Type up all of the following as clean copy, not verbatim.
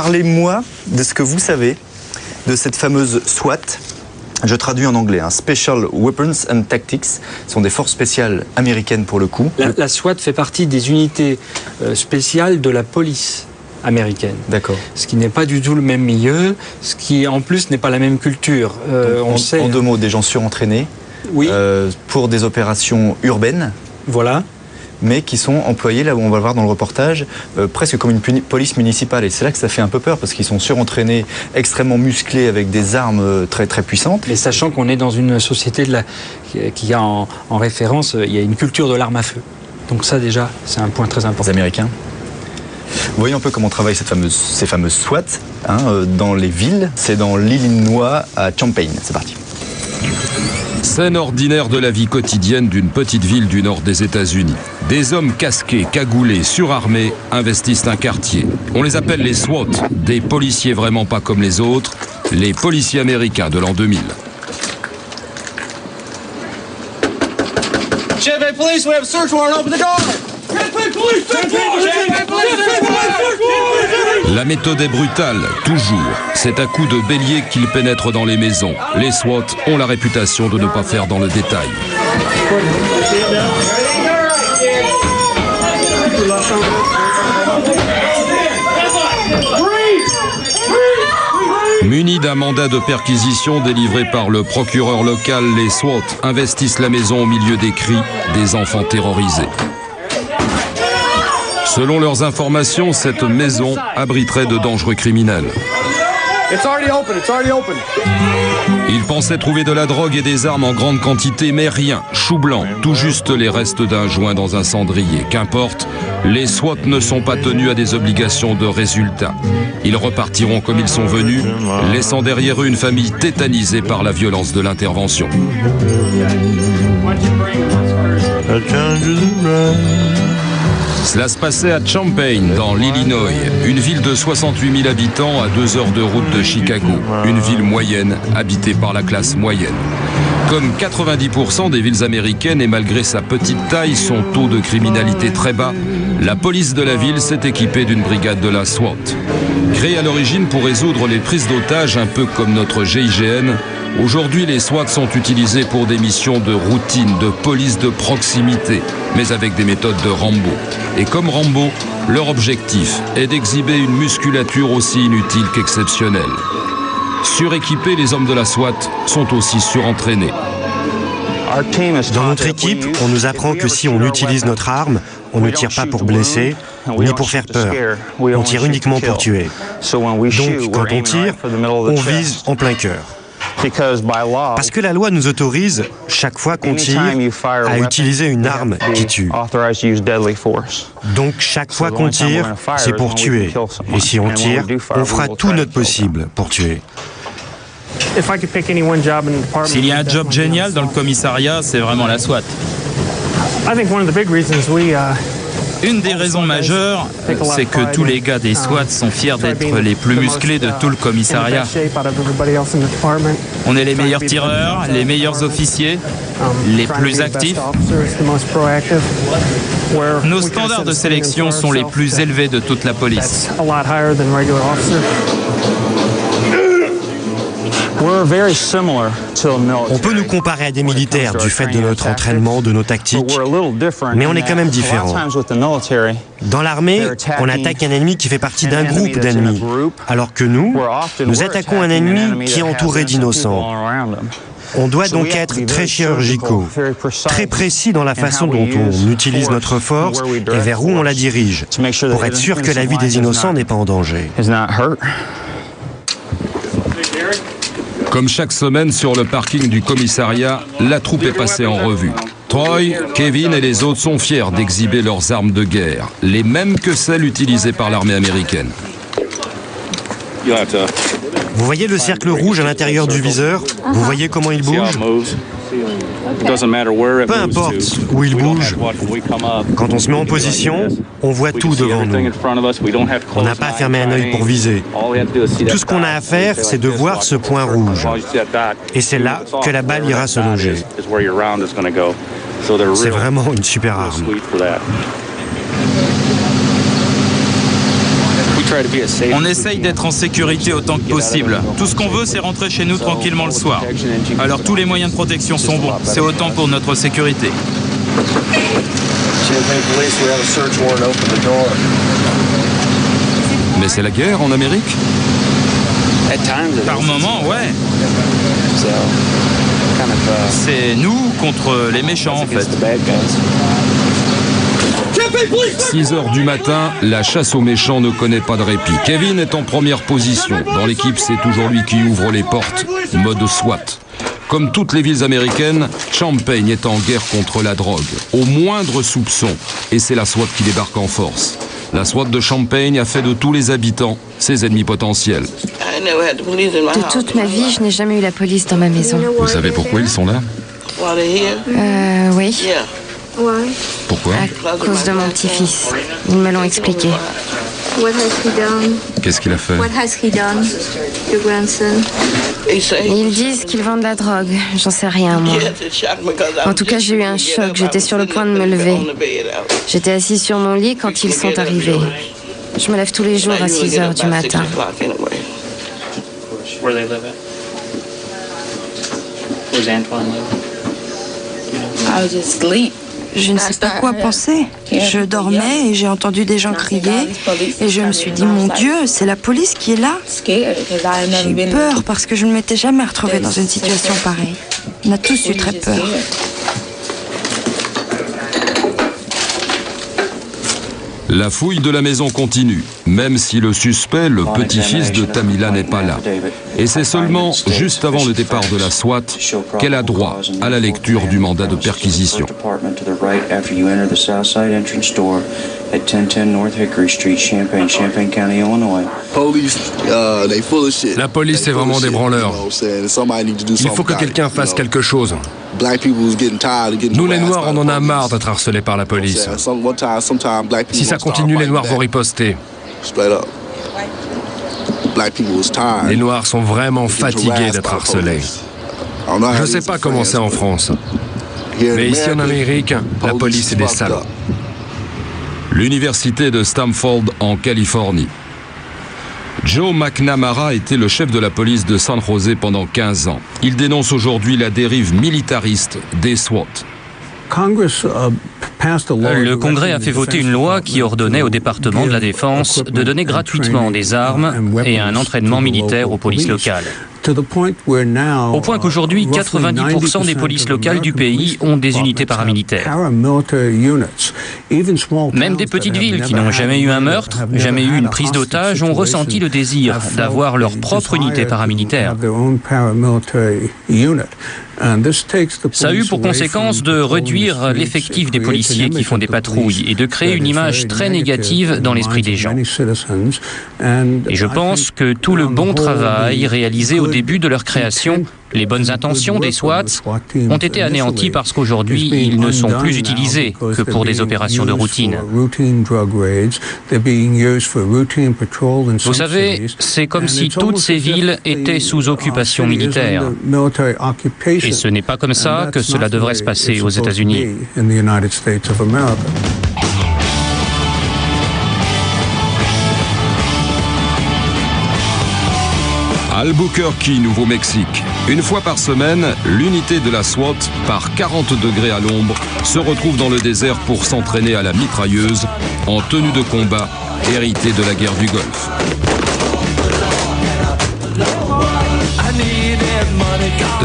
Parlez-moi de ce que vous savez de cette fameuse SWAT. Je traduis en anglais, Special Weapons and Tactics, ce sont des forces spéciales américaines pour le coup. La SWAT fait partie des unités spéciales de la police américaine. D'accord. Ce qui n'est pas du tout le même milieu, ce qui en plus n'est pas la même culture. En deux mots, des gens surentraînés, oui. Pour des opérations urbaines. Voilà. Mais qui sont employés, là où on va le voir dans le reportage, presque comme une police municipale. Et c'est là que ça fait un peu peur, parce qu'ils sont surentraînés, extrêmement musclés, avec des armes très, très puissantes. Mais sachant qu'on est dans une société qui a en référence, il y a une culture de l'arme à feu. Donc ça déjà, c'est un point très important. Les Américains. Voyons un peu comment travaillent ces fameuses SWAT dans les villes. C'est dans l'Illinois, à Champaign. C'est parti. Scène ordinaire de la vie quotidienne d'une petite ville du nord des États-Unis. Des hommes casqués, cagoulés, surarmés investissent un quartier. On les appelle les SWAT, des policiers vraiment pas comme les autres, les policiers américains de l'an 2000. Champaign Police, we have a search warrant, open the door! La méthode est brutale, toujours. C'est à coups de bélier qu'ils pénètrent dans les maisons. Les SWAT ont la réputation de ne pas faire dans le détail. Munis d'un mandat de perquisition délivré par le procureur local, les SWAT investissent la maison au milieu des cris des enfants terrorisés. Selon leurs informations, cette maison abriterait de dangereux criminels. Ils pensaient trouver de la drogue et des armes en grande quantité, mais rien, chou blanc, tout juste les restes d'un joint dans un cendrier. Qu'importe, les SWAT ne sont pas tenus à des obligations de résultat. Ils repartiront comme ils sont venus, laissant derrière eux une famille tétanisée par la violence de l'intervention. Cela se passait à Champaign, dans l'Illinois, une ville de 68 000 habitants à 2 heures de route de Chicago. Une ville moyenne, habitée par la classe moyenne. Comme 90% des villes américaines et malgré sa petite taille, son taux de criminalité très bas, la police de la ville s'est équipée d'une brigade de la SWAT. Créée à l'origine pour résoudre les prises d'otages, un peu comme notre GIGN, aujourd'hui les SWAT sont utilisés pour des missions de routine, de police de proximité, mais avec des méthodes de Rambo. Et comme Rambo, leur objectif est d'exhiber une musculature aussi inutile qu'exceptionnelle. Suréquipés, les hommes de la SWAT sont aussi surentraînés. Dans notre équipe, on nous apprend que si on utilise notre arme, on ne tire pas pour blesser, ni pour faire peur. On tire uniquement pour tuer. Donc, quand on tire, on vise en plein cœur. Parce que la loi nous autorise, chaque fois qu'on tire, à utiliser une arme qui tue. Donc chaque fois qu'on tire, c'est pour tuer. Et si on tire, on fera tout notre possible pour tuer. S'il y a un job génial dans le commissariat, c'est vraiment la SWAT. Une des raisons majeures, c'est que tous les gars des SWAT sont fiers d'être les plus musclés de tout le commissariat. On est les meilleurs tireurs, les meilleurs officiers, les plus actifs. Nos standards de sélection sont les plus élevés de toute la police. On peut nous comparer à des militaires du fait de notre entraînement, de nos tactiques, mais on est quand même différents. Dans l'armée, on attaque un ennemi qui fait partie d'un groupe d'ennemis, alors que nous attaquons un ennemi qui est entouré d'innocents. On doit donc être très chirurgicaux, très précis dans la façon dont on utilise notre force et vers où on la dirige, pour être sûr que la vie des innocents n'est pas en danger. Comme chaque semaine sur le parking du commissariat, la troupe est passée en revue. Troy, Kevin et les autres sont fiers d'exhiber leurs armes de guerre, les mêmes que celles utilisées par l'armée américaine. Vous voyez le cercle rouge à l'intérieur du viseur? Vous voyez comment il bouge? Peu importe où il bouge, quand on se met en position, on voit tout devant nous. On n'a pas à fermer un œil pour viser. Tout ce qu'on a à faire, c'est de voir ce point rouge. Et c'est là que la balle ira se loger. C'est vraiment une super arme. On essaye d'être en sécurité autant que possible. Tout ce qu'on veut, c'est rentrer chez nous tranquillement le soir. Alors tous les moyens de protection sont bons. C'est autant pour notre sécurité. Mais c'est la guerre en Amérique? Par moment, ouais. C'est nous contre les méchants, en fait. 6 heures du matin, la chasse aux méchants ne connaît pas de répit. Kevin est en première position. Dans l'équipe, c'est toujours lui qui ouvre les portes. Mode SWAT. Comme toutes les villes américaines, Champaign est en guerre contre la drogue. Au moindre soupçon. Et c'est la SWAT qui débarque en force. La SWAT de Champaign a fait de tous les habitants ses ennemis potentiels. De toute ma vie, je n'ai jamais eu la police dans ma maison. Vous savez pourquoi ils sont là? Oui. Pourquoi? À cause de mon petit-fils. Ils me l'ont expliqué. Qu'est-ce qu'il a fait? Ils disent qu'ils vendent de la drogue. J'en sais rien, moi. En tout cas, j'ai eu un choc. J'étais sur le point de me lever. J'étais assise sur mon lit quand ils sont arrivés. Je me lève tous les jours à 6 heures du matin. Je ne sais pas quoi penser. Je dormais et j'ai entendu des gens crier et je me suis dit, mon Dieu, c'est la police qui est là. J'ai eu peur parce que je ne m'étais jamais retrouvée dans une situation pareille. On a tous eu très peur. La fouille de la maison continue, même si le suspect, le petit-fils de Tamila, n'est pas là. Et c'est seulement juste avant le départ de la SWAT qu'elle a droit à la lecture du mandat de perquisition. La police est vraiment des branleurs. Il faut que quelqu'un fasse quelque chose. Nous les Noirs, on en a marre d'être harcelés par la police. Si ça continue, les Noirs vont riposter. Les Noirs sont vraiment fatigués d'être harcelés. Je ne sais pas comment c'est en France, mais ici en Amérique, la police est des salauds. L'université de Stanford en Californie. Joe McNamara était le chef de la police de San José pendant 15 ans. Il dénonce aujourd'hui la dérive militariste des SWAT. Le Congrès a fait voter une loi qui ordonnait au département de la Défense de donner gratuitement des armes et un entraînement militaire aux polices locales. Au point qu'aujourd'hui, 90% des polices locales du pays ont des unités paramilitaires. Même des petites villes qui n'ont jamais eu un meurtre, jamais eu une prise d'otage, ont ressenti le désir d'avoir leur propre unité paramilitaire. Ça a eu pour conséquence de réduire l'effectif des policiers qui font des patrouilles et de créer une image très négative dans l'esprit des gens. Et je pense que tout le bon travail réalisé au début de leur création, les bonnes intentions des SWAT, ont été anéanties parce qu'aujourd'hui, ils ne sont plus utilisés que pour des opérations de routine. Vous savez, c'est comme si toutes ces villes étaient sous occupation militaire. Et ce n'est pas comme ça que cela devrait se passer aux États-Unis. Albuquerque, Nouveau-Mexique. Une fois par semaine, l'unité de la SWAT, par 40 degrés à l'ombre, se retrouve dans le désert pour s'entraîner à la mitrailleuse, en tenue de combat, héritée de la guerre du Golfe.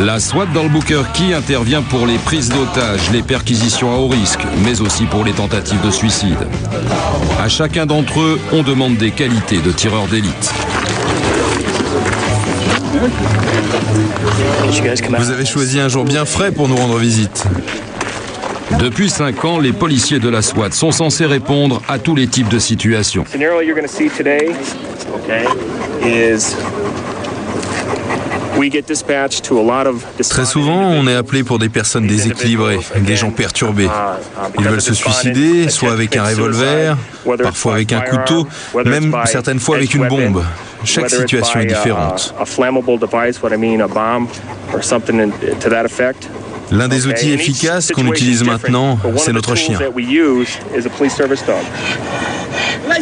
La SWAT d'Albuquerque intervient pour les prises d'otages, les perquisitions à haut risque, mais aussi pour les tentatives de suicide. À chacun d'entre eux, on demande des qualités de tireurs d'élite. Vous avez choisi un jour bien frais pour nous rendre visite. Depuis 5 ans, les policiers de la SWAT sont censés répondre à tous les types de situations. Très souvent, on est appelé pour des personnes déséquilibrées, des gens perturbés. Ils veulent se suicider, soit avec un revolver, parfois avec un couteau, même certaines fois avec une bombe. Chaque situation est différente. L'un des outils efficaces qu'on utilise maintenant, c'est notre chien.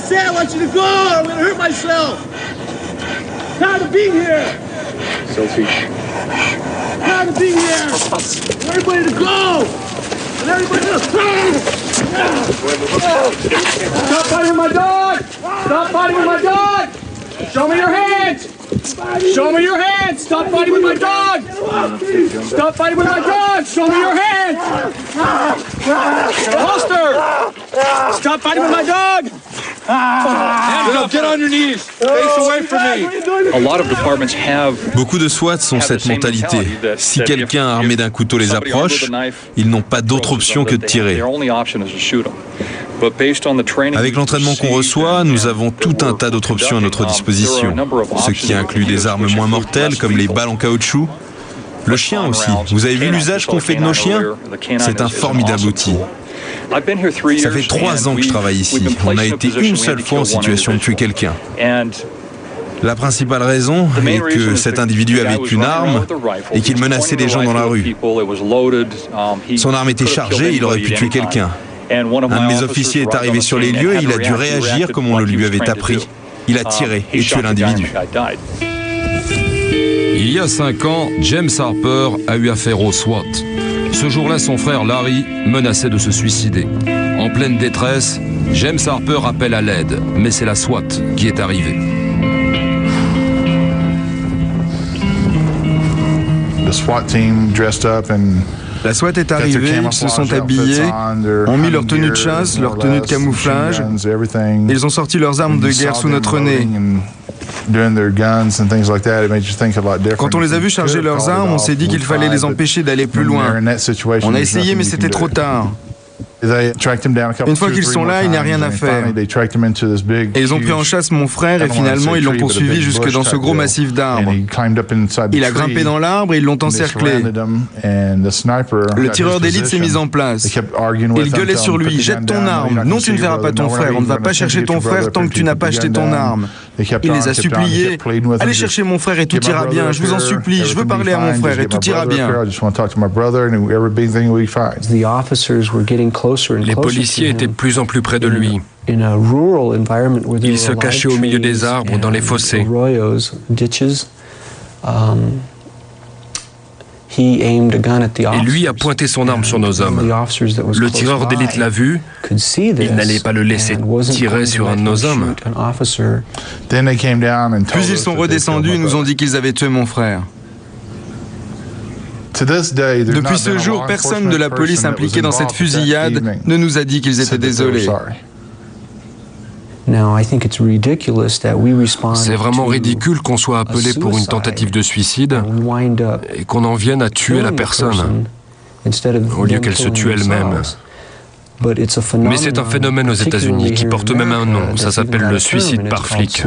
said I want you to go or I'm gonna hurt myself. Tired of being here. Tired of being here. Everybody to go. And everybody to stop fighting with my dog. Stop fighting with my dog. Show me your hands. Show me your hands. Stop fighting with my dog. Stop fighting with my dog. Show me your hands. Holster. Stop fighting with my dog. Hands up. Get on your knees. Face away from me. Beaucoup de SWAT ont cette mentalité. Si quelqu'un armé d'un couteau les approche, ils n'ont pas d'autre option que de tirer. Avec l'entraînement qu'on reçoit, nous avons tout un tas d'autres options à notre disposition, ce qui inclut des armes moins mortelles comme les balles en caoutchouc. Le chien aussi. Vous avez vu l'usage qu'on fait de nos chiens? C'est un formidable outil. Ça fait 3 ans que je travaille ici. On a été une seule fois en situation de tuer quelqu'un. La principale raison est que cet individu avait une arme et qu'il menaçait les gens dans la rue. Son arme était chargée, il aurait pu tuer quelqu'un. Un de mes officiers est arrivé sur les lieux et il a dû réagir comme on le lui avait appris. Il a tiré et tué l'individu. Il y a 5 ans, James Harper a eu affaire au SWAT. Ce jour-là, son frère Larry menaçait de se suicider. En pleine détresse, James Harper appelle à l'aide, mais c'est la SWAT qui est arrivée. La SWAT est arrivée, ils se sont habillés, ont mis leur tenue de chasse, leur tenue de camouflage. Ils ont sorti leurs armes de guerre sous notre nez. Quand on les a vus charger leurs armes, on s'est dit qu'il fallait les empêcher d'aller plus loin. On a essayé, mais c'était trop tard. Une fois qu'ils sont là, il n'y a rien à faire. Et ils ont pris en chasse mon frère et finalement ils l'ont poursuivi jusque dans ce gros massif d'arbres. Il a grimpé dans l'arbre et ils l'ont encerclé. Le tireur d'élite s'est mis en place. Il gueulait sur lui, jette ton arme. Non, tu ne verras pas ton frère, on ne va pas chercher ton frère tant que tu n'as pas acheté ton arme. Il les a suppliés, allez chercher mon frère et tout ira bien, je vous en supplie, je veux parler à mon frère et tout ira bien. Les policiers étaient de plus en plus près de lui. Il se cachait au milieu des arbres, dans les fossés. Et lui a pointé son arme sur nos hommes. Le tireur d'élite l'a vu. Il n'allait pas le laisser tirer sur un de nos hommes. Puis ils sont redescendus et nous ont dit qu'ils avaient tué mon frère. Depuis ce jour, personne de la police impliquée dans cette fusillade ne nous a dit qu'ils étaient désolés. C'est vraiment ridicule qu'on soit appelé pour une tentative de suicide et qu'on en vienne à tuer la personne au lieu qu'elle se tue elle-même. Mais c'est un phénomène aux États-Unis qui porte même un nom. Ça s'appelle le suicide par flic.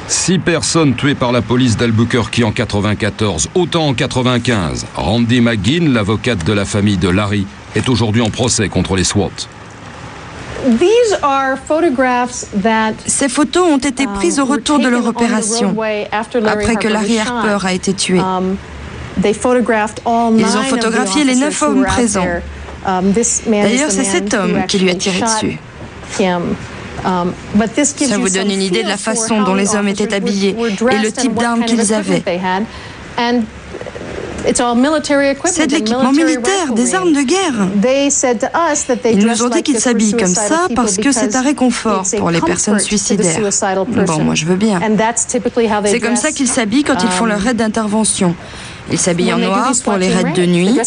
6 personnes tuées par la police d'Albuquerque en 94, autant en 95. Randy McGinn, l'avocate de la famille de Larry, est aujourd'hui en procès contre les SWAT. Ces photos ont été prises au retour de leur opération, après que Larry Harper a été tué. Ils ont photographié les 9 hommes présents. D'ailleurs, c'est cet homme qui lui a tiré dessus. Ça vous donne une idée de la façon dont les hommes étaient habillés et le type d'armes qu'ils avaient. C'est de l'équipement militaire, des armes de guerre. Ils nous ont dit qu'ils s'habillent comme ça parce que c'est un réconfort pour les personnes suicidaires. Bon, moi je veux bien. C'est comme ça qu'ils s'habillent quand ils font leur raid d'intervention. Ils s'habillent en noir pour les raids de nuit.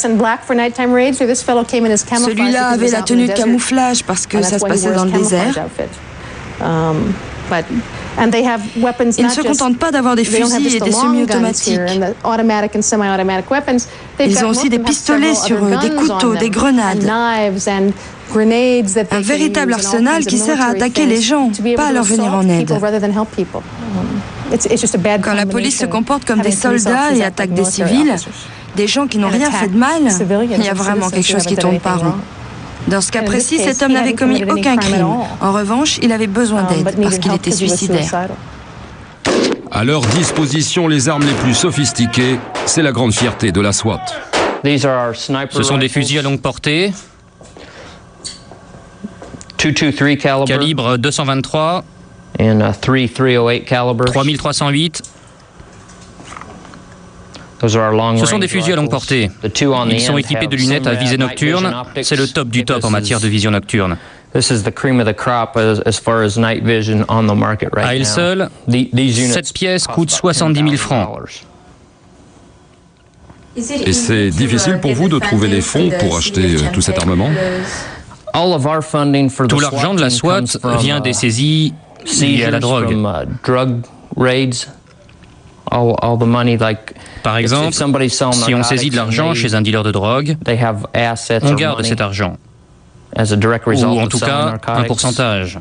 Celui-là avait la tenue de camouflage parce que ça se passait dans le désert. Ils ne se contentent pas d'avoir des fusils et des semi-automatiques. Ils ont aussi des pistolets sur eux, des couteaux, des grenades. Un véritable arsenal qui sert à attaquer les gens, pas à leur venir en aide. Quand la police se comporte comme des soldats et attaque des civils, des gens qui n'ont rien fait de mal, il y a vraiment quelque chose qui tourne pas rond. Dans ce cas précis, cet homme n'avait commis aucun crime. En revanche, il avait besoin d'aide parce qu'il était suicidaire. À leur disposition, les armes les plus sophistiquées, c'est la grande fierté de la SWAT. Ce sont des fusils à longue portée. calibre 223, 3308. Ce sont des fusils à longue portée. Ils sont équipés de lunettes à visée nocturne. C'est le top du top en matière de vision nocturne. À elle seule, cette pièce coûte 70 000 francs. Et c'est difficile pour vous de trouver les fonds pour acheter tout cet armement? Tout l'argent de la SWAT vient des saisies liées à la drogue. Par exemple, si on saisit de l'argent chez un dealer de drogue, on garde cet argent. Ou en tout cas, un pourcentage.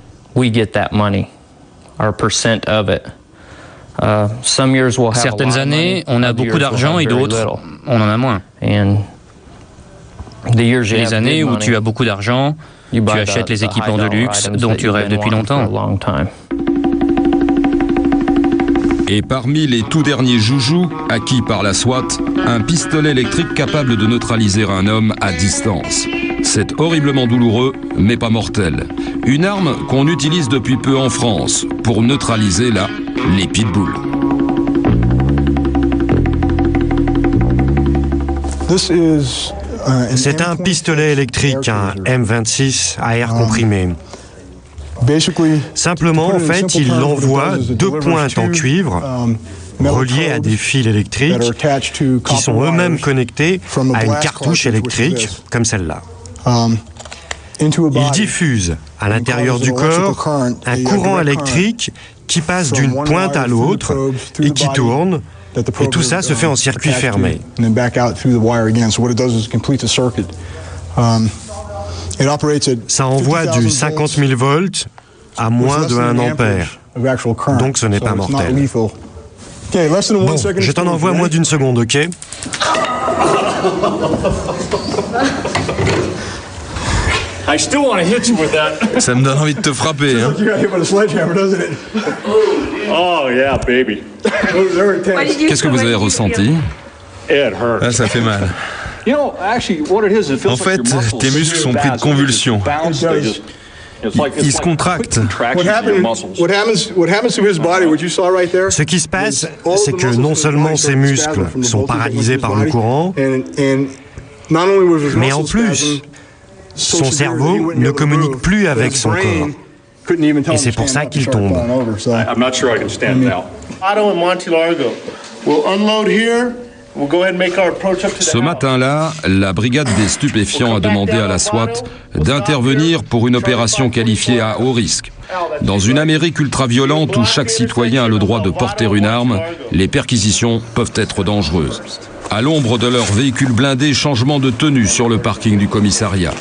Certaines années, on a beaucoup d'argent et d'autres, on en a moins. Les années où tu as beaucoup d'argent, tu achètes les équipements de luxe dont tu rêves depuis longtemps. Et parmi les tout derniers joujoux acquis par la SWAT, un pistolet électrique capable de neutraliser un homme à distance. C'est horriblement douloureux, mais pas mortel. Une arme qu'on utilise depuis peu en France pour neutraliser les pitbulls. C'est un pistolet électrique, un M26 à air comprimé. Simplement, en fait, il envoie 2 pointes en cuivre reliées à des fils électriques qui sont eux-mêmes connectés à une cartouche électrique comme celle-là. Il diffuse à l'intérieur du corps un courant électrique qui passe d'une pointe à l'autre et qui tourne, et tout ça se fait en circuit fermé. Ça envoie du 50 000 volts à moins de 1 ampère, donc ce n'est pas mortel. Bon, je t'en envoie moins d'1 seconde, ok? Ça me donne envie de te frapper, hein. Qu'est-ce que vous avez ressenti? Ah, ça fait mal. En fait, tes muscles sont pris de convulsions. Ils se contractent. Ce qui se passe, c'est que non seulement ses muscles sont paralysés par le courant, mais en plus, son cerveau ne communique plus avec son corps. Et c'est pour ça qu'il tombe. Ce matin-là, la brigade des stupéfiants a demandé à la SWAT d'intervenir pour une opération qualifiée à haut risque. Dans une Amérique ultra-violente où chaque citoyen a le droit de porter une arme, les perquisitions peuvent être dangereuses. À l'ombre de leur véhicule blindé, changement de tenue sur le parking du commissariat.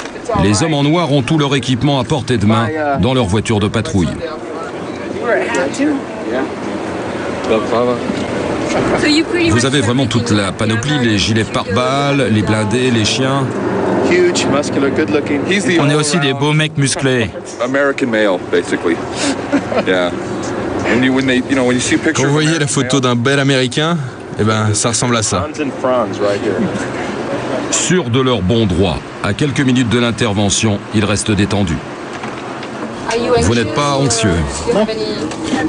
Les hommes en noir ont tout leur équipement à portée de main dans leur voiture de patrouille. Vous avez vraiment toute la panoplie, les gilets pare-balles, les blindés, les chiens. On est aussi des beaux mecs musclés. Quand vous voyez la photo d'un bel Américain, eh ben, ça ressemble à ça. Sûrs de leur bon droit, à quelques minutes de l'intervention, ils restent détendus. Vous n'êtes pas anxieux?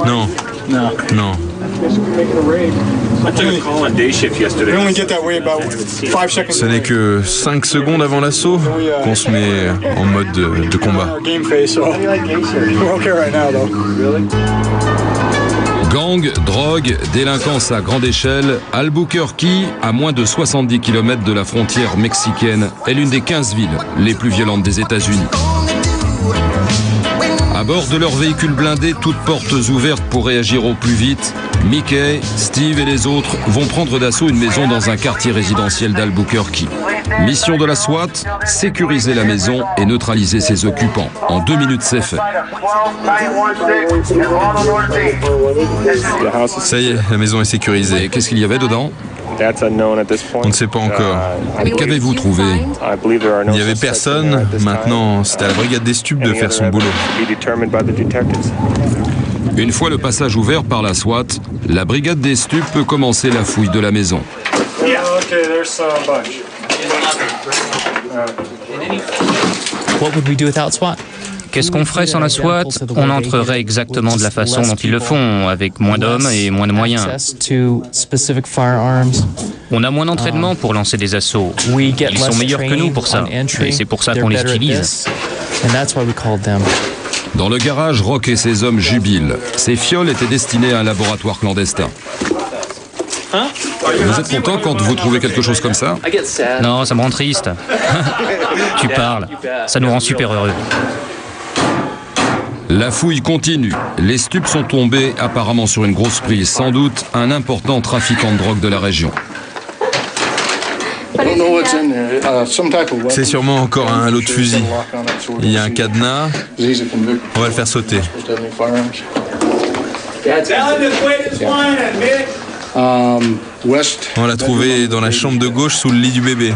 Non. Non. Ce n'est que 5 secondes avant l'assaut qu'on se met en mode de combat. Gang, drogue, délinquance à grande échelle, Albuquerque, à moins de 70 km de la frontière mexicaine, est l'une des 15 villes les plus violentes des États-Unis. À bord de leur véhicule blindé, toutes portes ouvertes pour réagir au plus vite, Mickey, Steve et les autres vont prendre d'assaut une maison dans un quartier résidentiel d'Albuquerque. Mission de la SWAT, sécuriser la maison et neutraliser ses occupants. En 2 minutes, c'est fait. Ça y est, la maison est sécurisée. Et qu'est-ce qu'il y avait dedans? On ne sait pas encore. Mais qu'avez-vous trouvé? Il n'y avait personne. Maintenant, c'est à la brigade des stupes de faire son boulot. Une fois le passage ouvert par la SWAT, la brigade des stupes peut commencer la fouille de la maison. What would we do without SWAT? Qu'est-ce qu'on ferait sans la SWAT? On entrerait exactement de la façon dont ils le font, avec moins d'hommes et moins de moyens. On a moins d'entraînement pour lancer des assauts. Ils sont meilleurs que nous pour ça, et c'est pour ça qu'on les utilise. Dans le garage, Rock et ses hommes jubilent. Ces fioles étaient destinées à un laboratoire clandestin. Vous êtes content quand vous trouvez quelque chose comme ça? Non, ça me rend triste. Tu parles, ça nous rend super heureux. La fouille continue. Les stupes sont tombés apparemment sur une grosse prise, sans doute un important trafiquant de drogue de la région. C'est sûrement encore un lot de fusil. Il y a un cadenas. On va le faire sauter. On l'a trouvé dans la chambre de gauche sous le lit du bébé.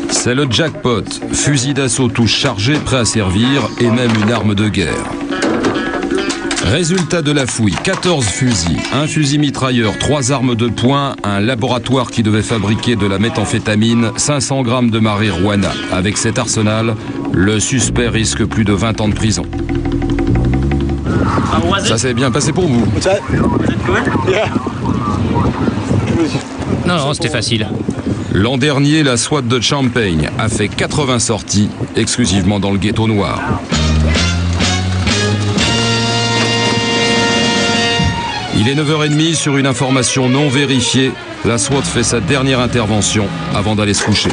C'est le jackpot. Fusil d'assaut tous chargés, prêts à servir, et même une arme de guerre. Résultat de la fouille, 14 fusils, un fusil mitrailleur, 3 armes de poing, un laboratoire qui devait fabriquer de la méthamphétamine, 500 grammes de marijuana. Avec cet arsenal, le suspect risque plus de 20 ans de prison. Ça s'est bien passé pour vous. Non, c'était facile. L'an dernier, la SWAT de Champaign a fait 80 sorties, exclusivement dans le ghetto noir. Il est 9h30 sur une information non vérifiée. La SWAT fait sa dernière intervention avant d'aller se coucher.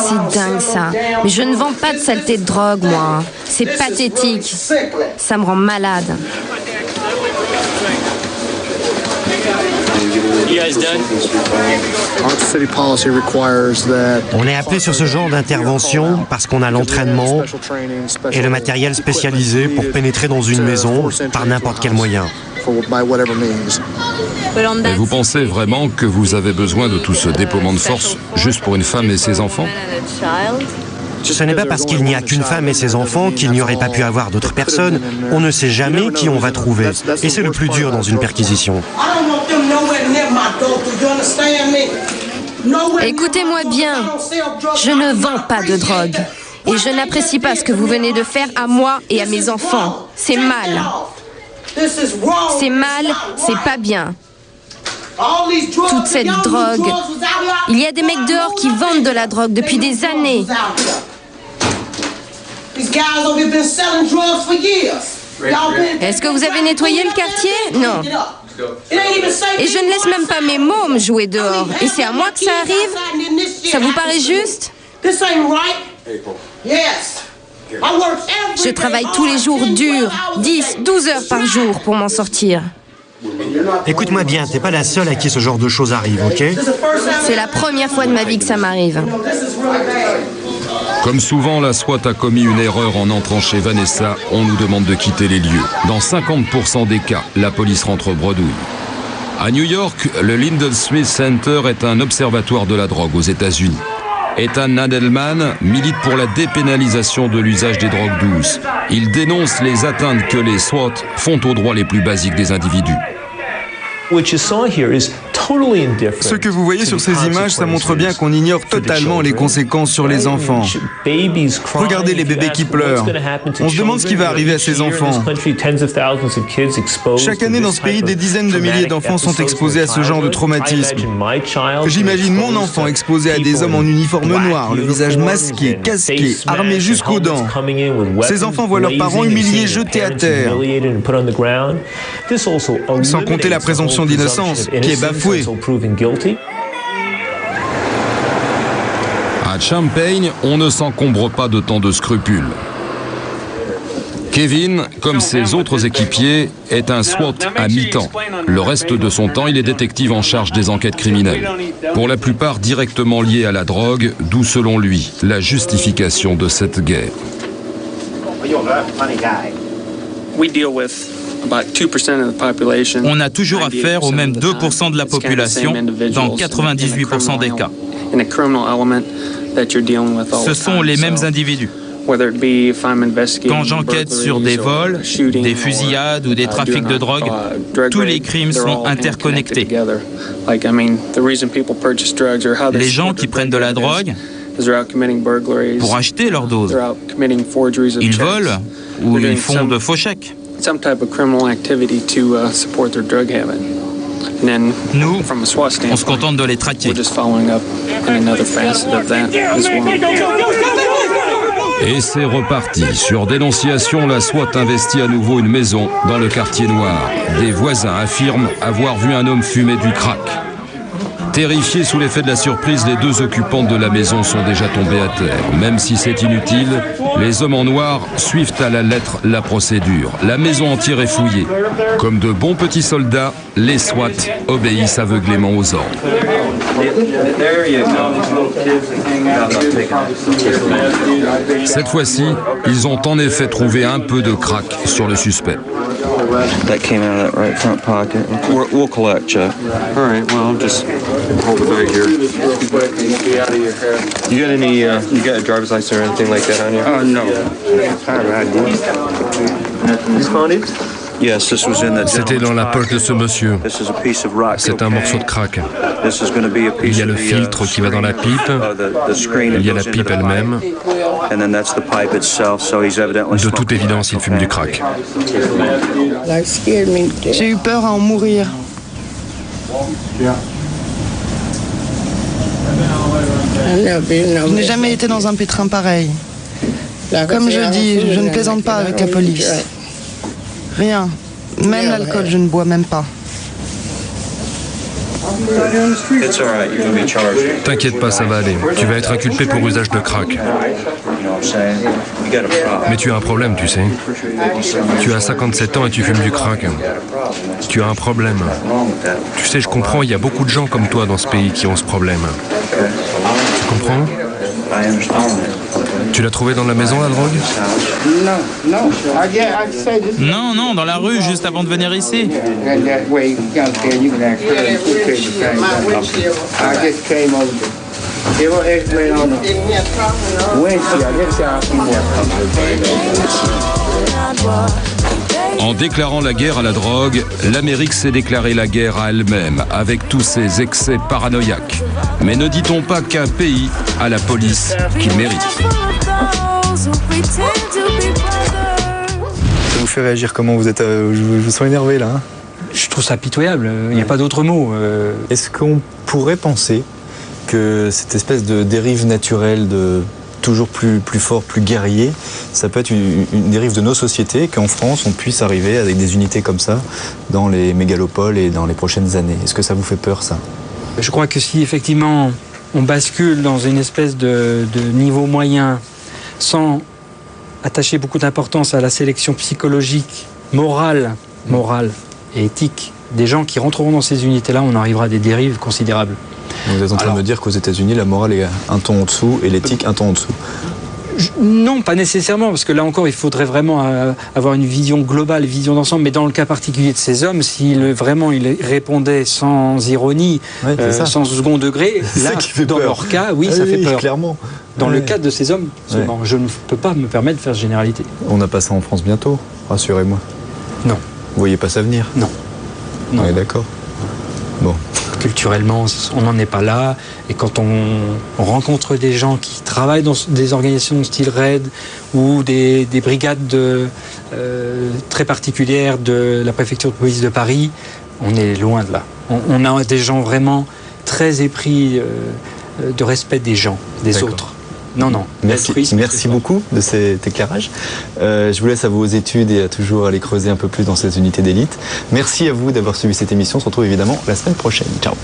C'est dingue ça. Mais je ne vends pas de saleté de drogue, moi. C'est pathétique. Ça me rend malade. On est appelé sur ce genre d'intervention parce qu'on a l'entraînement et le matériel spécialisé pour pénétrer dans une maison par n'importe quel moyen. Et vous pensez vraiment que vous avez besoin de tout ce déploiement de force juste pour une femme et ses enfants? Ce n'est pas parce qu'il n'y a qu'une femme et ses enfants qu'il n'y aurait pas pu avoir d'autres personnes. On ne sait jamais qui on va trouver. Et c'est le plus dur dans une perquisition. Écoutez-moi bien, je ne vends pas de drogue. Et je n'apprécie pas ce que vous venez de faire à moi et à mes enfants. C'est mal. C'est mal, c'est pas bien. Toute cette drogue. Il y a des mecs dehors qui vendent de la drogue depuis des années. Est-ce que vous avez nettoyé le quartier? Non. Et je ne laisse même pas mes mômes jouer dehors. Et c'est à moi que ça arrive? Ça vous paraît juste? Je travaille tous les jours dur, 10, 12 heures par jour pour m'en sortir. Écoute-moi bien, t'es pas la seule à qui ce genre de choses arrive, ok? C'est la première fois de ma vie que ça m'arrive. Comme souvent, la SWAT a commis une erreur en entrant chez Vanessa. On nous demande de quitter les lieux. Dans 50% des cas, la police rentre bredouille. À New York, le Lyndon Smith Center est un observatoire de la drogue aux États-Unis. Ethan Nadelman milite pour la dépénalisation de l'usage des drogues douces. Il dénonce les atteintes que les SWAT font aux droits les plus basiques des individus. Ce que vous voyez sur ces images, ça montre bien qu'on ignore totalement les conséquences sur les enfants. Regardez les bébés qui pleurent. On se demande ce qui va arriver à ces enfants. Chaque année dans ce pays, des dizaines de milliers d'enfants sont exposés à ce genre de traumatisme. J'imagine mon enfant exposé à des hommes en uniforme noir, le visage masqué, casqué, armé jusqu'aux dents. Ces enfants voient leurs parents humiliés, jetés à terre. Sans compter la présomption d'innocence, qui est bafouée. À Champaign, on ne s'encombre pas de tant de scrupules. Kevin, comme ses autres équipiers, est un SWAT à mi-temps. Le reste de son temps, il est détective en charge des enquêtes criminelles. Pour la plupart directement liées à la drogue, d'où selon lui la justification de cette guerre. On a toujours affaire aux mêmes 2% de la population dans 98% des cas. Ce sont les mêmes individus. Quand j'enquête sur des vols, des fusillades ou des trafics de drogue, tous les crimes sont interconnectés. Les gens qui prennent de la drogue pour acheter leur dose, ils volent ou ils font de faux chèques. Nous, on se contente de les traquer. Et c'est reparti. Sur dénonciation, la SWAT investit à nouveau une maison dans le quartier noir. Des voisins affirment avoir vu un homme fumer du crack. Terrifiés sous l'effet de la surprise, les deux occupantes de la maison sont déjà tombées à terre. Même si c'est inutile, les hommes en noir suivent à la lettre la procédure. La maison entière est fouillée. Comme de bons petits soldats, les SWAT obéissent aveuglément aux ordres. Cette fois-ci, ils ont en effet trouvé un peu de crack sur le suspect. That came out of that right front pocket. We'll collect, Chuck. All right, well, I'll just hold it back here. You got any, you got a driver's license or anything like that on you? Oh, no. You found it? C'était dans la poche de ce monsieur. C'est un morceau de crack. Il y a le filtre qui va dans la pipe. Il y a la pipe elle-même. De toute évidence, il fume du crack. J'ai eu peur à en mourir. Je n'ai jamais été dans un pétrin pareil. Comme je dis, je ne plaisante pas avec la police. Rien. Même l'alcool, je ne bois même pas. T'inquiète pas, ça va aller. Tu vas être inculpé pour usage de crack. Mais tu as un problème, tu sais. Tu as 57 ans et tu fumes du crack. Tu as un problème. Tu sais, je comprends, il y a beaucoup de gens comme toi dans ce pays qui ont ce problème. Tu comprends ? Tu l'as trouvé dans la maison, la drogue? Non, non, dans la rue, juste avant de venir ici. En déclarant la guerre à la drogue, l'Amérique s'est déclarée la guerre à elle-même, avec tous ses excès paranoïaques. Mais ne dit-on pas qu'un pays a la police qu'il mérite? Ça vous fait réagir comment? Vous êtes, je vous sens énervé là. Hein? Je trouve ça pitoyable, il n'y a pas d'autre mot. Est-ce qu'on pourrait penser que cette espèce de dérive naturelle de toujours plus fort, plus guerrier, ça peut être une dérive de nos sociétés, qu'en France, on puisse arriver avec des unités comme ça dans les mégalopoles et dans les prochaines années? Est-ce que ça vous fait peur, ça? Je crois que si effectivement on bascule dans une espèce de niveau moyen sans attacher beaucoup d'importance à la sélection psychologique, morale et éthique des gens qui rentreront dans ces unités-là, on arrivera à des dérives considérables. Vous êtes en train de me dire qu'aux États-Unis, la morale est un ton en dessous et l'éthique un ton en dessous? Non, pas nécessairement, parce que là encore, il faudrait vraiment avoir une vision globale, une vision d'ensemble. Mais dans le cas particulier de ces hommes, s'ils vraiment ils répondaient sans ironie, sans second degré, là, dans leur cas, oui, ça fait peur. Clairement. Dans le cas de ces hommes, je ne peux pas me permettre de faire généralité. On n'a pas ça en France bientôt, rassurez-moi. Non. Vous voyez pas ça venir? Non. On est d'accord. Bon. Culturellement, on n'en est pas là. Et quand on rencontre des gens qui travaillent dans des organisations style RAID ou des brigades très particulières de la préfecture de police de Paris, on est loin de là. On a des gens vraiment très épris de respect des gens, des autres. Non. Merci beaucoup de cet éclairage. Je vous laisse à vos études et à toujours aller creuser un peu plus dans ces unités d'élite. Merci à vous d'avoir suivi cette émission. On se retrouve évidemment la semaine prochaine. Ciao.